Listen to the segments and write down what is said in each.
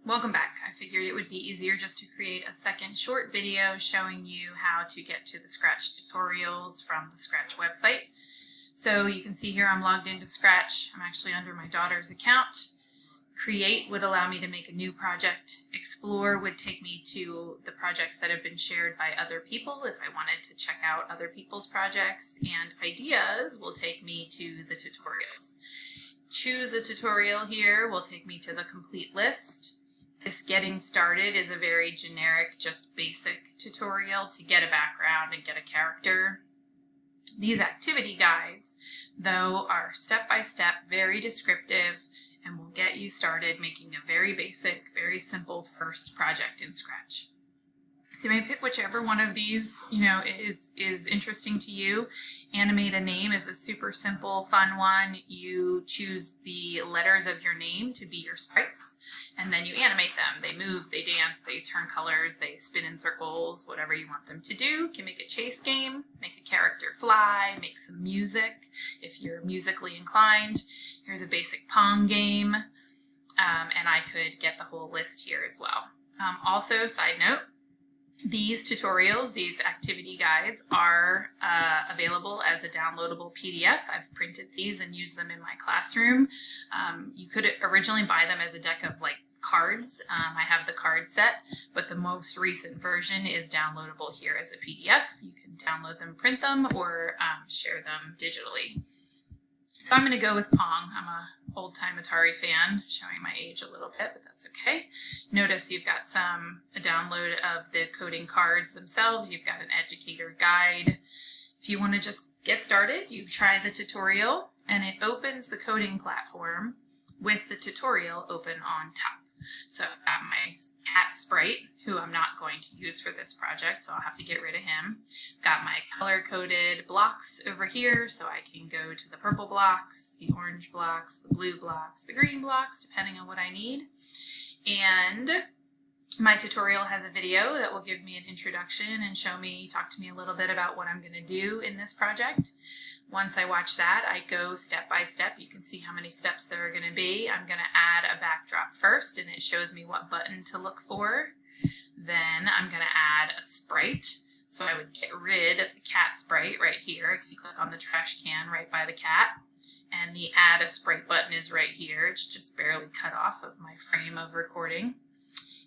Welcome back. I figured it would be easier just to create a second short video showing you how to get to the Scratch tutorials from the Scratch website. So you can see here I'm logged into Scratch. I'm actually under my daughter's account. Create would allow me to make a new project. Explore would take me to the projects that have been shared by other people if I wanted to check out other people's projects. And Ideas will take me to the tutorials. Choose a tutorial here will take me to the complete list. This Getting Started is a very generic, just basic tutorial to get a background and get a character. These activity guides, though, are step-by-step, very descriptive, and will get you started making a very basic, very simple first project in Scratch. So you may pick whichever one of these, is interesting to you. Animate a name is a super simple, fun one. You choose the letters of your name to be your sprites, and then you animate them. They move, they dance, they turn colors, they spin in circles, whatever you want them to do. You can make a chase game, make a character fly, make some music if you're musically inclined. Here's a basic Pong game, and I could get the whole list here as well. Also, side note, these tutorials, these activity guides, are available as a downloadable PDF. I've printed these and used them in my classroom. You could originally buy them as a deck of cards. I have the card set, but the most recent version is downloadable here as a PDF. You can download them, print them, or share them digitally. So I'm going to go with Pong. I'm a old-time Atari fan, showing my age a little bit, but that's okay. Notice you've got a download of the coding cards themselves. You've got an educator guide. If you want to just get started, you try the tutorial, and it opens the coding platform with the tutorial open on top. So I've got my cat sprite, who I'm not going to use for this project, so I'll have to get rid of him. Got my color-coded blocks over here, so I can go to the purple blocks, the orange blocks, the blue blocks, the green blocks, depending on what I need. And my tutorial has a video that will give me an introduction and talk to me a little bit about what I'm going to do in this project. Once I watch that, I go step by step. You can see how many steps there are going to be. I'm going to add a backdrop first, and it shows me what button to look for. Then I'm going to add a sprite. So I would get rid of the cat sprite right here. I can click on the trash can right by the cat. And the add a sprite button is right here. It's just barely cut off of my frame of recording.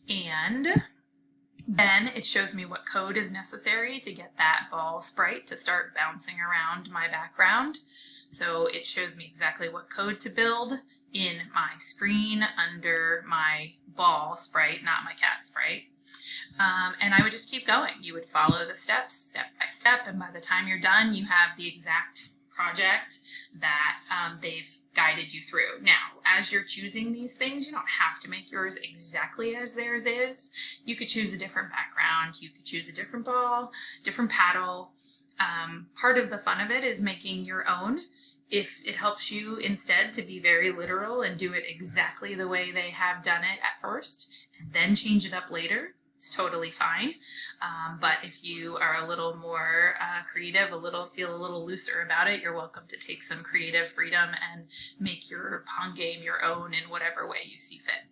And then it shows me what code is necessary to get that ball sprite to start bouncing around my background. So it shows me exactly what code to build in my screen under my ball sprite, not my cat sprite. And I would just keep going. You would follow the steps step by step, and by the time you're done, you have the exact project that they've guided you through. Now, as you're choosing these things, you don't have to make yours exactly as theirs is. You could choose a different background. You could choose a different ball, different paddle. Part of the fun of it is making your own. If it helps you instead to be very literal and do it exactly the way they have done it at first, and then change it up later, it's totally fine. But if you are a little more creative, feel a little looser about it, you're welcome to take some creative freedom and make your Pong game your own in whatever way you see fit.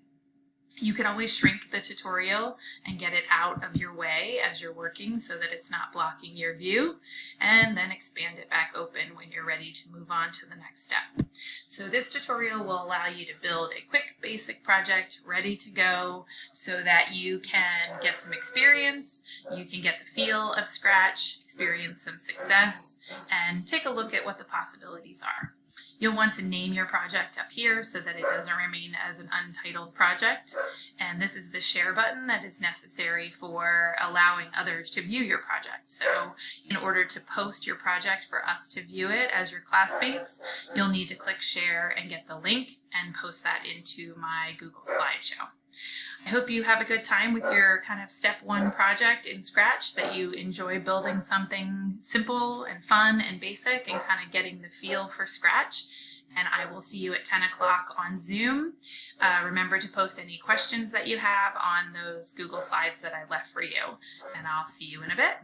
You can always shrink the tutorial and get it out of your way as you're working so that it's not blocking your view, and then expand it back open when you're ready to move on to the next step. So this tutorial will allow you to build a quick basic project ready to go so that you can get some experience, you can get the feel of Scratch, experience some success, and take a look at what the possibilities are. You'll want to name your project up here so that it doesn't remain as an untitled project. And this is the share button that is necessary for allowing others to view your project. So in order to post your project for us to view it as your classmates, you'll need to click share and get the link and post that into my Google slideshow. I hope you have a good time with your kind of step one project in Scratch, that you enjoy building something simple and fun and basic and kind of getting the feel for Scratch. And I will see you at 10 o'clock on Zoom. Remember to post any questions that you have on those Google Slides that I left for you. And I'll see you in a bit.